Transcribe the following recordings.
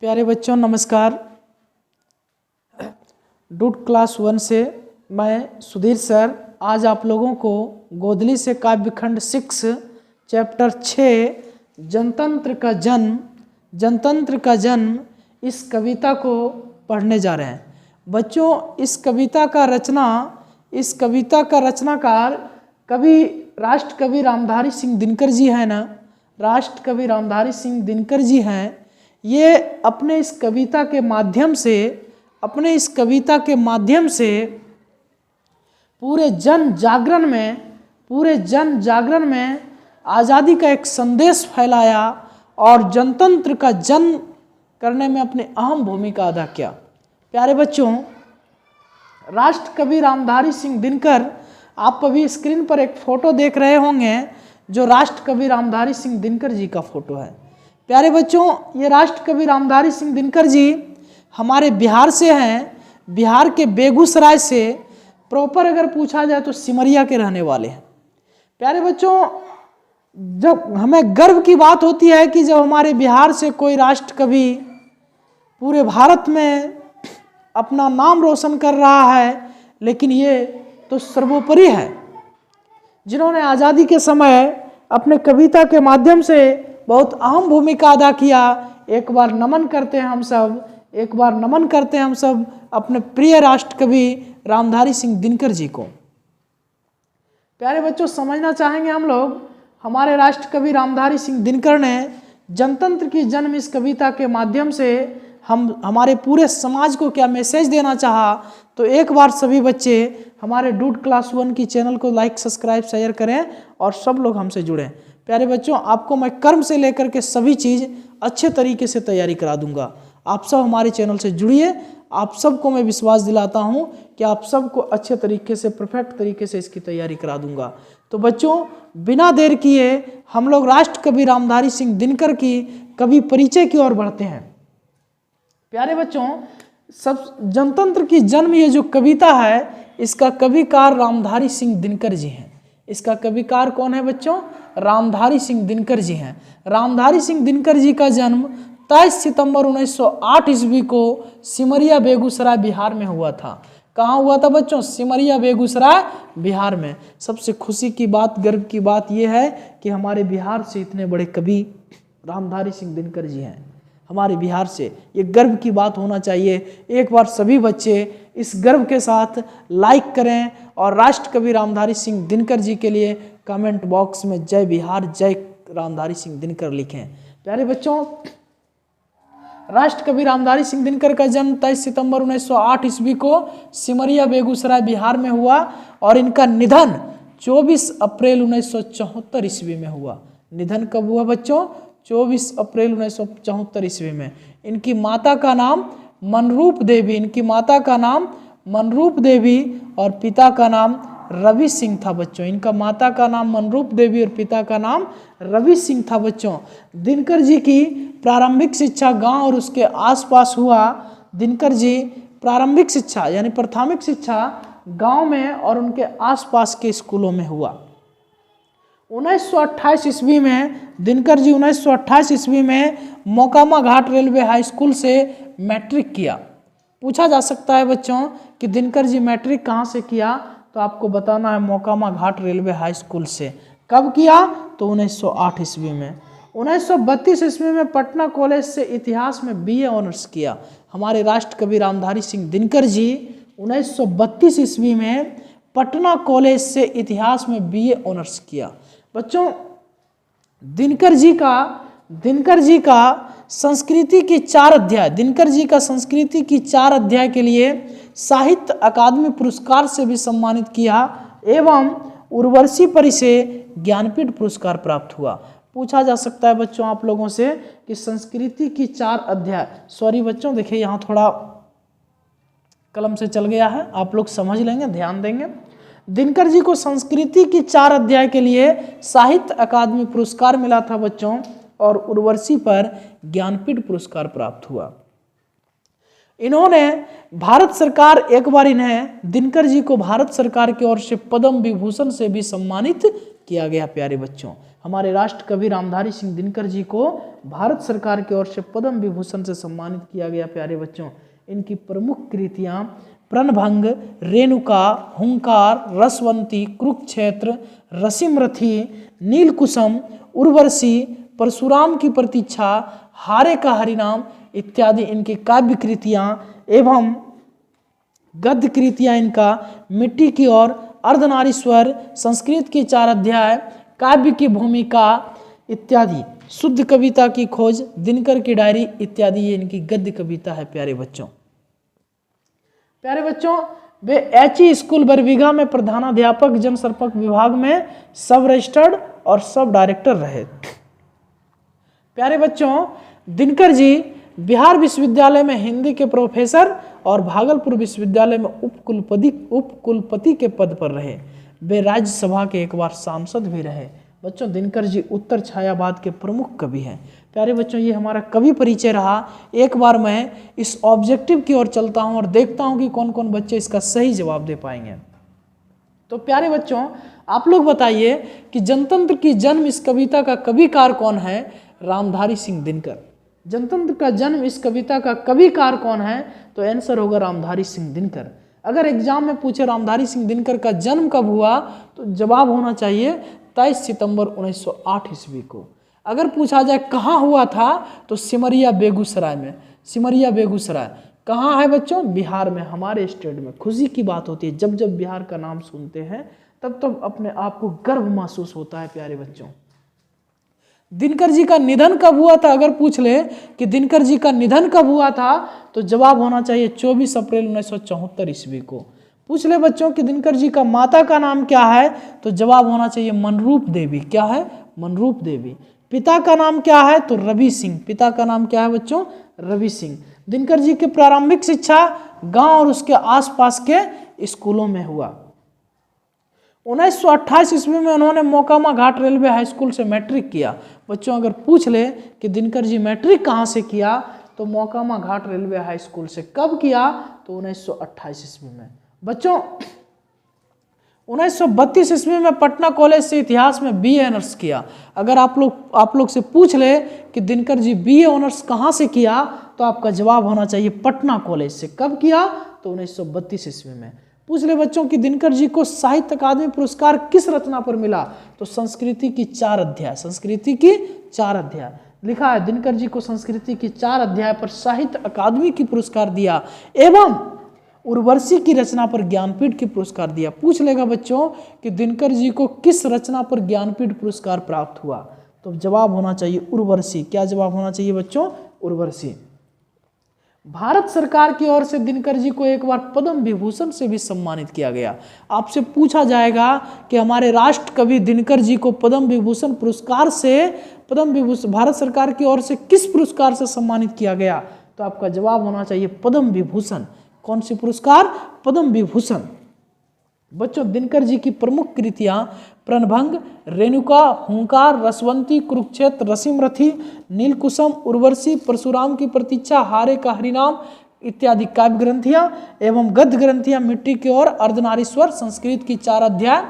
प्यारे बच्चों नमस्कार। डूड क्लास 1 से मैं सुधीर सर आज आप लोगों को गोदली से काव्यखंड 6 चैप्टर 6 जनतंत्र का जन्म इस कविता को पढ़ने जा रहे हैं। बच्चों इस कविता का रचनाकार कवि राष्ट्रकवि रामधारी सिंह दिनकर जी है ना। राष्ट्रकवि रामधारी सिंह दिनकर जी हैं। ये अपने इस कविता के माध्यम से पूरे जन जागरण में आज़ादी का एक संदेश फैलाया और जनतंत्र का जन्म करने में अपनी अहम भूमिका अदा किया। प्यारे बच्चों, राष्ट्रकवि रामधारी सिंह दिनकर, आप अभी स्क्रीन पर एक फोटो देख रहे होंगे जो राष्ट्रकवि रामधारी सिंह दिनकर जी का फोटो है। प्यारे बच्चों, ये राष्ट्रकवि रामधारी सिंह दिनकर जी हमारे बिहार से हैं। बिहार के बेगूसराय से, प्रॉपर अगर पूछा जाए तो सिमरिया के रहने वाले हैं। प्यारे बच्चों, जब हमें गर्व की बात होती है कि जब हमारे बिहार से कोई राष्ट्रकवि पूरे भारत में अपना नाम रोशन कर रहा है, लेकिन ये तो सर्वोपरि है जिन्होंने आज़ादी के समय अपने कविता के माध्यम से बहुत अहम भूमिका अदा किया। एक बार नमन करते हैं हम सब अपने प्रिय राष्ट्रकवि रामधारी सिंह दिनकर जी को। प्यारे बच्चों, समझना चाहेंगे हम लोग हमारे राष्ट्रकवि रामधारी सिंह दिनकर ने जनतंत्र की जन्म इस कविता के माध्यम से हमारे पूरे समाज को क्या मैसेज देना चाहा। तो एक बार सभी बच्चे हमारे डूड क्लास 1 की चैनल को लाइक सब्सक्राइब शेयर करें और सब लोग हमसे जुड़ें। प्यारे बच्चों, आपको मैं कर्म से लेकर के सभी चीज़ अच्छे तरीके से तैयारी करा दूंगा। आप सब हमारे चैनल से जुड़िए। आप सबको मैं विश्वास दिलाता हूं कि आप सबको अच्छे तरीके से, परफेक्ट तरीके से इसकी तैयारी करा दूंगा। तो बच्चों, बिना देर किए हम लोग राष्ट्रकवि रामधारी सिंह दिनकर की कवि परिचय की ओर बढ़ते हैं। प्यारे बच्चों, सब जनतंत्र की जन्म ये जो कविता है, इसका कविकार रामधारी सिंह दिनकर जी हैं। इसका कविकार कौन है बच्चों? रामधारी सिंह दिनकर जी हैं। रामधारी सिंह दिनकर जी का जन्म 23 सितंबर 1908 ईस्वी को सिमरिया बेगूसराय बिहार में हुआ था। कहाँ हुआ था बच्चों? सिमरिया बेगूसराय बिहार में। सबसे खुशी की बात, गर्व की बात यह है कि हमारे बिहार से इतने बड़े कवि रामधारी सिंह दिनकर जी हैं। हमारे बिहार से ये गर्व की बात होना चाहिए। एक बार सभी बच्चे इस गर्व के साथ लाइक करें और राष्ट्रकवि रामधारी सिंह दिनकर जी के लिए कमेंट बॉक्स में जय बिहार, जय रामधारी सिंह दिनकर लिखें। प्यारे बच्चों, राष्ट्रकवि रामधारी सिंह दिनकर का जन्म 23 सितंबर 1908 ईस्वी को सिमरिया बेगूसराय बिहार में हुआ और इनका निधन 24 अप्रैल 1974 ईस्वी में हुआ। निधन कब हुआ बच्चों? 24 अप्रैल 1974 ईस्वी में। इनकी माता का नाम मनरूप देवी और पिता का नाम रवि सिंह था बच्चों। इनका माता का नाम मनरूप देवी और पिता का नाम रवि सिंह था बच्चों। दिनकर जी की प्रारंभिक शिक्षा गांव और उसके आसपास हुआ। दिनकर जी प्रारंभिक शिक्षा यानी प्राथमिक शिक्षा गांव में और उनके आसपास के स्कूलों में हुआ। 1928 ईस्वी में दिनकर जी 1928 ईस्वी में मोकामा घाट रेलवे हाई स्कूल से मैट्रिक किया। पूछा जा सकता है बच्चों कि दिनकर जी मैट्रिक कहाँ से किया, तो आपको बताना है मोकामा घाट रेलवे हाई स्कूल से। कब किया? तो 1908 ईस्वी में। 1932 ईस्वी में पटना कॉलेज से इतिहास में बीए ऑनर्स किया। हमारे राष्ट्रकवि रामधारी सिंह दिनकर जी 1932 ईस्वी में पटना कॉलेज से इतिहास में बीए ऑनर्स किया। बच्चों, दिनकर जी का संस्कृति की 4 अध्याय के लिए साहित्य अकादमी पुरस्कार से भी सम्मानित किया एवं उर्वशी परिषद ज्ञानपीठ पुरस्कार प्राप्त हुआ। पूछा जा सकता है बच्चों आप लोगों से कि संस्कृति की 4 अध्याय, सॉरी बच्चों देखिए यहाँ थोड़ा कलम से चल गया है, आप लोग समझ लेंगे, ध्यान देंगे। दिनकर जी को संस्कृति की 4 अध्याय के लिए साहित्य अकादमी पुरस्कार मिला था बच्चों और उर्वशी पर ज्ञानपीठ पुरस्कार प्राप्त हुआ। इन्होंने भारत सरकार, एक बार इन्हें दिनकर जी को भारत सरकार की ओर से पद्म विभूषण से भी सम्मानित किया गया। प्यारे बच्चों, हमारे राष्ट्र कवि रामधारी सिंह दिनकर जी को भारत सरकार की ओर से पद्म विभूषण से सम्मानित किया गया। प्यारे बच्चों, इनकी प्रमुख कृतियां प्रणभंग, रेणुका, हुंकार, रसवंती, कुरुक्षेत्र, रसिमरथी, नीलकुसुम, उर्वशी, परशुराम की प्रतीक्षा, हारे का हरिनाम इत्यादि इनकी काव्य कृतियां एवं गद्य कृतियां इनका मिट्टी की ओर, अर्धनारीश्वर, संस्कृत के 4 अध्याय, काव्य की भूमिका इत्यादि, शुद्ध कविता की खोज, दिनकर की डायरी इत्यादि ये इनकी गद्य कविता है। प्यारे बच्चों, वे एचई स्कूल बरबीघा में प्रधानाध्यापक, जनसंपर्क विभाग में सब रजिस्टर्ड और सब डायरेक्टर रहे। प्यारे बच्चों, दिनकर जी बिहार विश्वविद्यालय में हिंदी के प्रोफेसर और भागलपुर विश्वविद्यालय में उपकुलपति के पद पर रहे। वे राज्यसभा के एक बार सांसद भी रहे। बच्चों, दिनकर जी उत्तर छायावाद के प्रमुख कवि हैं। प्यारे बच्चों, ये हमारा कवि परिचय रहा। एक बार मैं इस ऑब्जेक्टिव की ओर चलता हूं और देखता हूं कि कौन कौन बच्चे इसका सही जवाब दे पाएंगे। तो प्यारे बच्चों, आप लोग बताइए कि जनतंत्र की जन्म इस कविता का कविकार कौन है? रामधारी सिंह दिनकर। जनतंत्र का जन्म इस कविता का कविकार कौन है? तो आंसर होगा रामधारी सिंह दिनकर। अगर एग्जाम में पूछे रामधारी सिंह दिनकर का जन्म कब हुआ, तो जवाब होना चाहिए 23 सितंबर 1908 ईस्वी को। अगर पूछा जाए कहाँ हुआ था, तो सिमरिया बेगूसराय में। सिमरिया बेगूसराय कहाँ है बच्चों? बिहार में, हमारे स्टेट में। खुशी की बात होती है जब जब बिहार का नाम सुनते हैं, तब तब अपने आप को गर्व महसूस होता है। प्यारे बच्चों, दिनकर जी का निधन कब हुआ था? अगर पूछ ले कि दिनकर जी का निधन कब हुआ था, तो जवाब होना चाहिए 24 अप्रैल 1974 ईस्वी को। पूछ ले बच्चों कि दिनकर जी का माता का नाम क्या है, तो जवाब होना चाहिए मनरूप देवी। क्या है? मनरूप देवी। पिता का नाम क्या है? तो रवि सिंह। पिता का नाम क्या है बच्चों? रवि सिंह। दिनकर जी की प्रारंभिक शिक्षा गांव और उसके आसपास के स्कूलों में हुआ। 1928 ईस्वी में उन्होंने मोकामा घाट रेलवे हाई स्कूल से मैट्रिक किया। बच्चों, अगर पूछ ले कि दिनकर जी मैट्रिक कहाँ से किया, तो मोकामा घाट रेलवे हाई स्कूल से। कब किया? तो 1928 ईस्वी में। बच्चों, 1932 ईस्वी में पटना कॉलेज से इतिहास में बीए ऑनर्स किया। अगर आप लोग से पूछ ले कि दिनकर जी बीए ऑनर्स कहाँ से किया, तो आपका जवाब होना चाहिए पटना कॉलेज से। कब किया? तो 1932 ईस्वी में। पूछ ले बच्चों कि दिनकर जी को साहित्य अकादमी पुरस्कार किस रचना पर मिला, तो संस्कृति की 4 अध्याय। संस्कृति की 4 अध्याय लिखा है, दिनकर जी को संस्कृति की 4 अध्याय पर साहित्य अकादमी की पुरस्कार दिया एवं उर्वशी की रचना पर ज्ञानपीठ की पुरस्कार दिया। पूछ लेगा बच्चों कि दिनकर जी को किस रचना पर ज्ञानपीठ पुरस्कार प्राप्त हुआ, तो जवाब होना चाहिए उर्वशी। क्या जवाब होना चाहिए बच्चों? उर्वशी। भारत सरकार की ओर से दिनकर जी को एक बार पद्म विभूषण से भी सम्मानित किया गया। आपसे पूछा जाएगा कि हमारे राष्ट्र कवि दिनकर जी को पद्म विभूषण पुरस्कार से, भारत सरकार की ओर से किस पुरस्कार से सम्मानित किया गया, तो आपका जवाब होना चाहिए पद्म विभूषण। कौन सी पुरस्कार? पद्म विभूषण। बच्चों, दिनकर जी की प्रमुख कृतियां प्रणभंग, रेणुका, हुंकार, रसवंती, कुरुक्षेत्र, रसिमरथी, नीलकुसुम, उर्वशी, परशुराम की प्रतीक्षा, हारे का हरिनाम इत्यादि काव्य ग्रंथियां एवं गद्य ग्रंथियां, मिट्टी की ओर, अर्धनारीश्वर, संस्कृत की 4 अध्याय,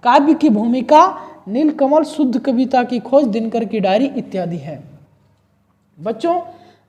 काव्य की भूमिका, नीलकमल, शुद्ध कविता की खोज, दिनकर की डायरी इत्यादि है। बच्चों,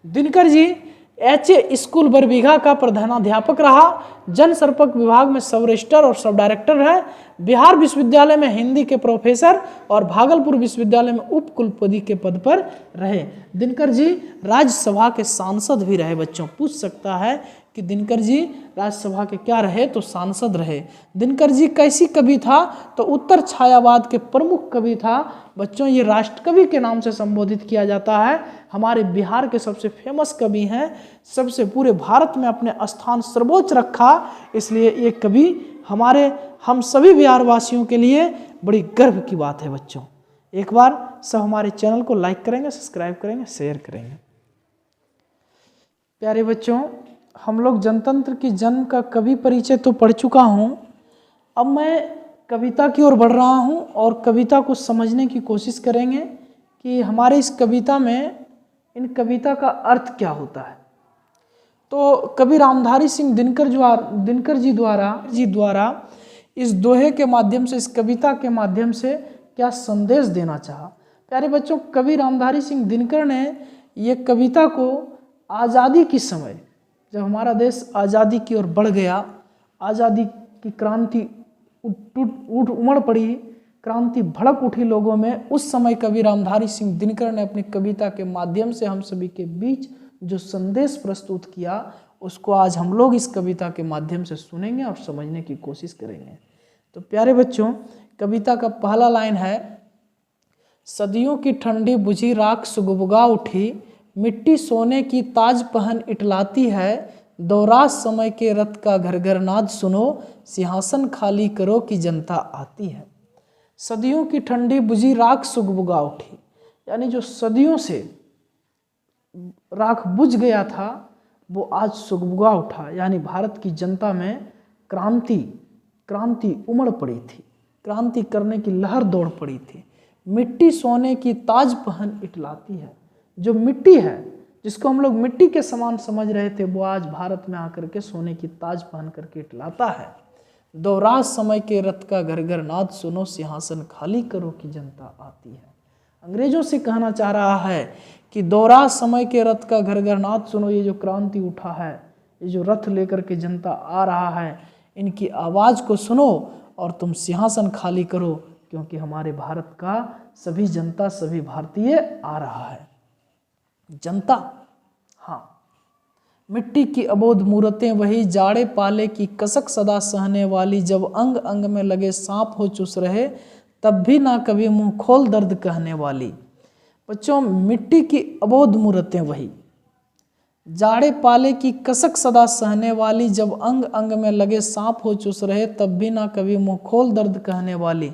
दिनकर जी एचए स्कूल बरबीघा का प्रधानाध्यापक रहा। जनसंपर्क विभाग में सब रजिस्ट्रार और सब डायरेक्टर है। बिहार विश्वविद्यालय में हिंदी के प्रोफेसर और भागलपुर विश्वविद्यालय में उपकुलपति के पद पर रहे। दिनकर जी राज्यसभा के सांसद भी रहे। बच्चों, पूछ सकता है कि दिनकर जी राज्यसभा के क्या रहे, तो सांसद रहे। दिनकर जी कैसी कवि था, तो उत्तर छायावाद के प्रमुख कवि था। बच्चों, ये राष्ट्र कवि के नाम से संबोधित किया जाता है। हमारे बिहार के सबसे फेमस कवि हैं, सबसे पूरे भारत में अपने स्थान सर्वोच्च रखा, इसलिए ये कवि हम सभी बिहार वासियों के लिए बड़ी गर्व की बात है। बच्चों, एक बार सब हमारे चैनल को लाइक करेंगे, सब्सक्राइब करेंगे, शेयर करेंगे। प्यारे बच्चों, हम लोग जनतंत्र की जन्म का कवि परिचय तो पढ़ चुका हूँ। अब मैं कविता की ओर बढ़ रहा हूँ और कविता को समझने की कोशिश करेंगे कि हमारे इस कविता में, इन कविता का अर्थ क्या होता है। तो कवि रामधारी सिंह दिनकर जी द्वारा इस दोहे के माध्यम से, इस कविता के माध्यम से क्या संदेश देना चाहा। प्यारे बच्चों, कवि रामधारी सिंह दिनकर ने ये कविता को आज़ादी के समय, जब हमारा देश आज़ादी की ओर बढ़ गया, आज़ादी की क्रांति उठ उमड़ पड़ी, क्रांति भड़क उठी लोगों में, उस समय कवि रामधारी सिंह दिनकर ने अपनी कविता के माध्यम से हम सभी के बीच जो संदेश प्रस्तुत किया, उसको आज हम लोग इस कविता के माध्यम से सुनेंगे और समझने की कोशिश करेंगे। तो प्यारे बच्चों, कविता का पहला लाइन है, सदियों की ठंडी बुझी राख सुगबुगा उठी, मिट्टी सोने की ताज पहन इटलाती है, दोहरा समय के रथ का घर घर नाद सुनो, सिंहासन खाली करो कि जनता आती है। सदियों की ठंडी बुझी राख सुगबुगा उठी, यानी जो सदियों से राख बुझ गया था वो आज सुगबुगा उठा, यानी भारत की जनता में क्रांति उमड़ पड़ी थी, क्रांति करने की लहर दौड़ पड़ी थी। मिट्टी सोने की ताज पहन इटलाती है, जो मिट्टी है, जिसको हम लोग मिट्टी के समान समझ रहे थे, वो आज भारत में आकर के सोने की ताज पहन करके इटलाता है। दोहरा समय के रथ का घर घर नाद सुनो, सिंहासन खाली करो कि जनता आती है। अंग्रेजों से कहना चाह रहा है कि दोहरा समय के रथ का घर घर नाद सुनो, ये जो क्रांति उठा है, ये जो रथ लेकर के जनता आ रहा है, इनकी आवाज़ को सुनो और तुम सिंहासन खाली करो, क्योंकि हमारे भारत का सभी जनता, सभी भारतीय आ रहा है। जनता, हाँ, मिट्टी की अबोध मूरतें वही, जाड़े पाले की कसक सदा सहने वाली, जब अंग अंग में लगे सांप हो चुस रहे, तब भी ना कभी मुंह खोल दर्द कहने वाली। बच्चों, मिट्टी की अबोध मूरतें वही, जाड़े पाले की कसक सदा सहने वाली, जब अंग अंग में लगे सांप हो चुस रहे, तब भी ना कभी मुंह खोल दर्द कहने वाली।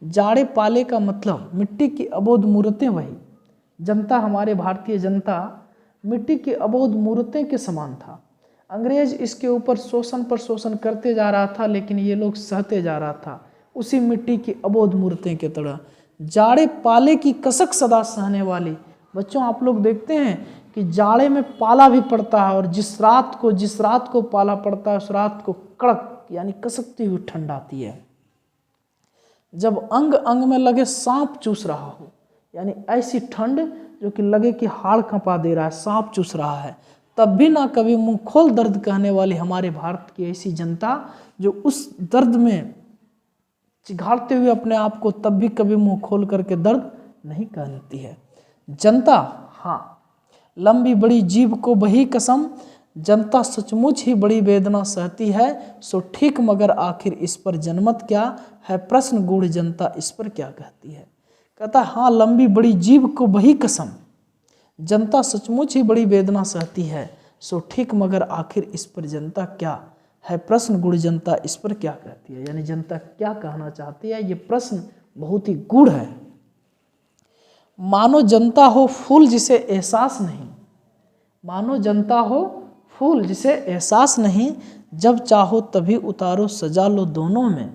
जाड़े पाले का मतलब मिट्टी की अबोध मूरतें वही, जनता, हमारे भारतीय जनता मिट्टी की अबोध मूर्तें के समान था। अंग्रेज इसके ऊपर शोषण पर शोषण करते जा रहा था, लेकिन ये लोग सहते जा रहा था, उसी मिट्टी की अबोध मूर्तें के तरह। जाड़े पाले की कसक सदा सहने वाली। बच्चों, आप लोग देखते हैं कि जाड़े में पाला भी पड़ता है, और जिस रात को पाला पड़ता है, उस रात को कड़क यानी कसकती हुई ठंड आती है। जब अंग अंग में लगे सांप चूस रहा हो, यानी ऐसी ठंड जो कि लगे कि हाड़ कंपा दे रहा है, सांप चूस रहा है, तब भी ना कभी मुंह खोल दर्द कहने वाली हमारे भारत की ऐसी जनता, जो उस दर्द में चिघाड़ते हुए अपने आप को तब भी कभी मुंह खोल करके दर्द नहीं कहती है। जनता, हाँ, लंबी बड़ी जीभ को बही कसम, जनता सचमुच ही बड़ी वेदना सहती है, सो ठीक मगर आखिर इस पर जनमत क्या है, प्रश्न गूढ़ जनता इस पर क्या कहती है। कहता है, हाँ, लंबी बड़ी जीभ को बही कसम, जनता सचमुच ही बड़ी वेदना सहती है, सो ठीक मगर आखिर इस पर जनता क्या है, प्रश्न गूढ़ जनता इस पर क्या कहती है। यानी जनता क्या कहना चाहती है, ये प्रश्न बहुत ही गूढ़ है। मानो जनता हो फूल जिसे एहसास नहीं, मानो जनता हो फूल जिसे एहसास नहीं, जब चाहो तभी उतारो सजा लो दोनों में,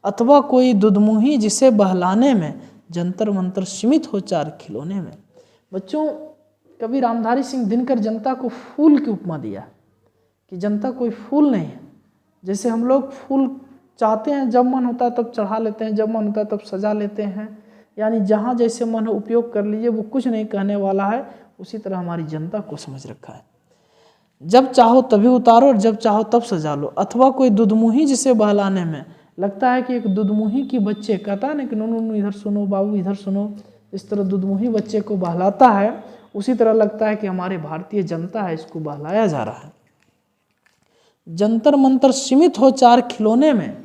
अथवा कोई दुधमुही जिसे बहलाने में, जंतर मंतर सीमित हो चार खिलौने में। बच्चों, कवि रामधारी सिंह दिनकर जनता को फूल की उपमा दिया कि जनता कोई फूल नहीं है। जैसे हम लोग फूल चाहते हैं, जब मन होता है तब चढ़ा लेते हैं, जब मन होता है तब सजा लेते हैं, यानी जहाँ जैसे मन हो उपयोग कर लीजिए, वो कुछ नहीं कहने वाला है। उसी तरह हमारी जनता को समझ रखा है। जब चाहो तभी उतारो और जब चाहो तब सजा लो, अथवा कोई दुधमुही जिसे बहलाने में। लगता है कि एक दुधमुही की बच्चे, कहता है ना कि नूनू इधर सुनो, बाबू इधर सुनो, इस तरह दुधमुही बच्चे को बहलाता है, उसी तरह लगता है कि हमारे भारतीय जनता है, इसको बहलाया जा रहा है। जंतर मंतर सीमित हो चार खिलौने में,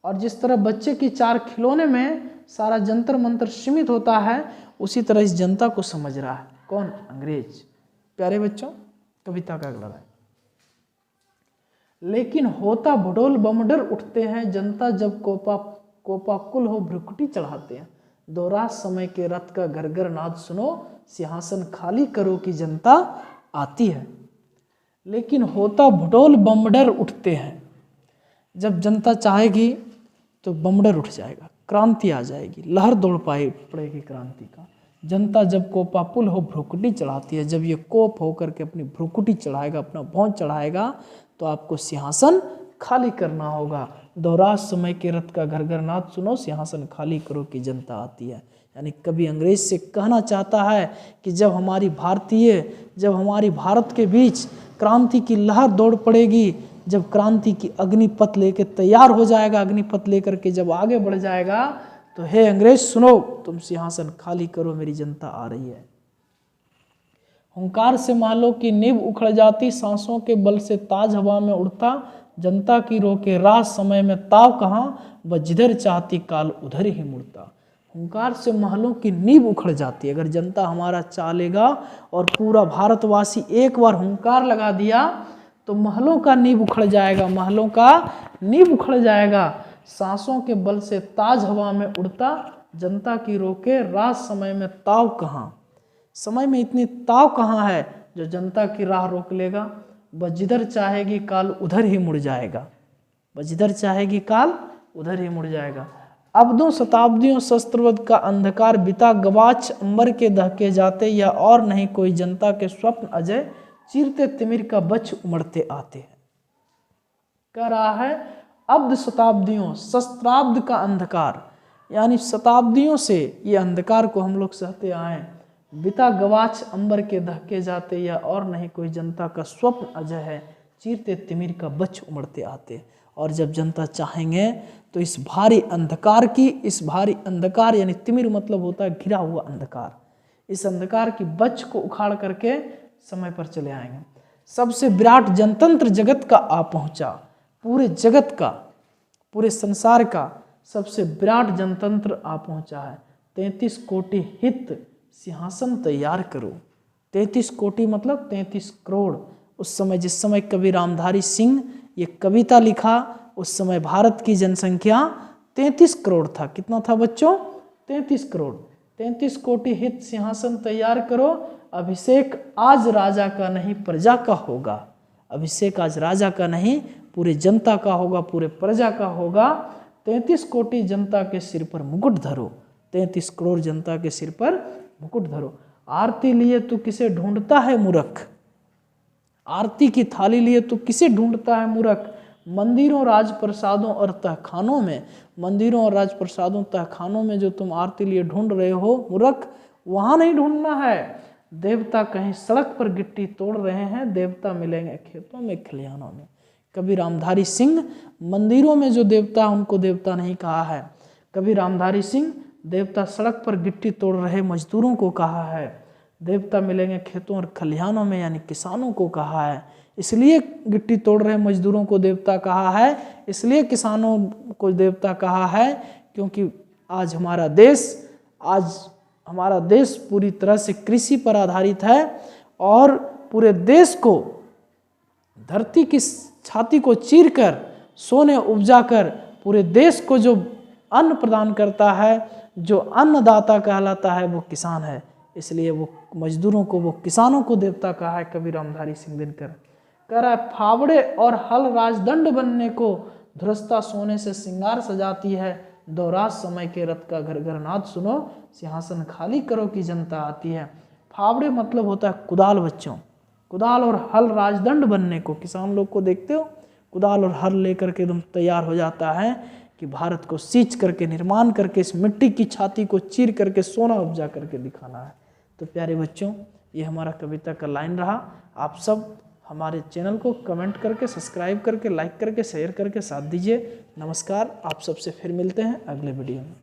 और जिस तरह बच्चे की चार खिलौने में सारा जंतर मंतर सीमित होता है, उसी तरह इस जनता को समझ रहा है। कौन? अंग्रेज। प्यारे बच्चों, कविता का अगला है, लेकिन होता भुडोल बमडर उठते हैं, जनता जब कोपाकुल हो भ्रुकुटी चढ़ाते हैं, दोहरा समय के रथ का घर घर नाद सुनो, सिंहासन खाली करो कि जनता आती है। लेकिन होता भुडोल बमडर उठते हैं, जब जनता चाहेगी तो बमडर उठ जाएगा, क्रांति आ जाएगी, लहर दौड़ पड़ेगी क्रांति का। जनता जब कोपाकुल हो भ्रुकुटी चढ़ाती है, जब ये कोप होकर के अपनी भ्रुकुटी चढ़ाएगा, अपना भौं चढ़ाएगा, तो आपको सिंहासन खाली करना होगा। दोहरा समय के रथ का घर घर नाद सुनो, सिंहासन खाली करो कि जनता आती है। यानी कवि अंग्रेज से कहना चाहता है कि जब हमारी भारत के बीच क्रांति की लहर दौड़ पड़ेगी, जब क्रांति की अग्निपथ लेकर तैयार हो जाएगा, अग्निपथ लेकर के जब आगे बढ़ जाएगा, तो हे अंग्रेज सुनो, तुम सिंहासन खाली करो, मेरी जनता आ रही है। हुंकार से महलों की नींव उखड़ जाती, सांसों के बल से ताज हवा में उड़ता, जनता की रोके राह समय में ताव कहाँ, वह जिधर चाहती काल उधर ही मुड़ता। हुंकार से महलों की नींव उखड़ जाती है। अगर जनता हमारा चालेगा और पूरा भारतवासी एक बार हुंकार लगा दिया तो महलों का नींव उखड़ जाएगा, महलों का नींव उखड़ जाएगा। सांसों के बल से ताज हवा में उड़ता, जनता की रोके राह समय में ताव कहाँ। समय में इतनी ताव कहाँ है जो जनता की राह रोक लेगा। वह जिधर चाहेगी काल उधर ही मुड़ जाएगा, वह जिधर चाहेगी काल उधर ही मुड़ जाएगा। अब्दों शताब्दियों शस्त्रवध का अंधकार बिता, गवाच अंबर के दहके जाते, या और नहीं कोई जनता के स्वप्न अजय, चीरते तिमिर का बच्च उमड़ते आते हैं। कह रहा है अब्द शताब्दियों शस्त्राब्द का अंधकार, यानी शताब्दियों से ये अंधकार को हम लोग सहते आए। बिता गवाच अंबर के दहके जाते, या और नहीं कोई जनता का स्वप्न अजय है, चीरते तिमिर का बच्च उमड़ते आते। और जब जनता चाहेंगे तो इस भारी अंधकार यानी तिमिर मतलब होता है घिरा हुआ अंधकार, इस अंधकार की बच्च को उखाड़ करके समय पर चले आएंगे। सबसे विराट जनतंत्र जगत का आ पहुंचा, पूरे जगत का, पूरे संसार का सबसे विराट जनतंत्र आ पहुंचा है। 33 कोटि हित सिंहासन तैयार करो। 33 कोटि मतलब 33 करोड़। उस समय जिस समय कवि रामधारी सिंह ये कविता लिखा, उस समय भारत की जनसंख्या 33 करोड़ था। कितना था बच्चों? 33 करोड़। 33 कोटि हित सिंहासन तैयार करो, अभिषेक आज राजा का नहीं प्रजा का होगा। अभिषेक आज राजा का नहीं पूरे जनता का होगा, पूरे प्रजा का होगा। 33 कोटि जनता के सिर पर मुकुट धरो, 33 करोड़ जनता के सिर पर मुकुट धरो। आरती लिए तू किसे ढूंढता है मूर्ख, आरती की थाली लिए तू किसे ढूंढता है मूर्ख। मंदिरों राजप्रसादों और तहखानों में, मंदिरों और राजप्रसादों तहखानों में जो तुम आरती लिए ढूंढ रहे हो मूर्ख, वहाँ नहीं ढूंढना है। देवता कहीं सड़क पर गिट्टी तोड़ रहे हैं, देवता मिलेंगे खेतों में खलिहानों में। कवि रामधारी सिंह मंदिरों में जो देवता उनको देवता नहीं कहा है। कवि रामधारी सिंह देवता सड़क पर गिट्टी तोड़ रहे मजदूरों को कहा है। देवता मिलेंगे खेतों और खलिहानों में यानी किसानों को कहा है। इसलिए गिट्टी तोड़ रहे मजदूरों को देवता कहा है, इसलिए किसानों को देवता कहा है, क्योंकि आज हमारा देश पूरी तरह से कृषि पर आधारित है और पूरे देश को धरती की छाती को चीरकर सोने उपजाकर पूरे देश को जो अन्न प्रदान करता है, जो अन्नदाता कहलाता है, वो किसान है। इसलिए वो मजदूरों को, वो किसानों को देवता कहा है कवि रामधारी सिंह दिनकर। कह रहा है फावड़े और हल राजदंड बनने को, धुरस्ता सोने से श्रृंगार सजाती है। दोराज समय के रथ का घर घर नाद सुनो, सिंहासन खाली करो कि जनता आती है। फावड़े मतलब होता है कुदाल बच्चों, कुदाल और हल राजदंड बनने को। किसान लोग को देखते हो कुदाल और हल लेकर के एकदम तैयार हो जाता है कि भारत को सींच करके, निर्माण करके, इस मिट्टी की छाती को चीर करके सोना उपजा करके दिखाना है। तो प्यारे बच्चों, ये हमारा कविता का लाइन रहा। आप सब हमारे चैनल को कमेंट करके, सब्सक्राइब करके, लाइक करके, शेयर करके साथ दीजिए। नमस्कार, आप सबसे फिर मिलते हैं अगले वीडियो में।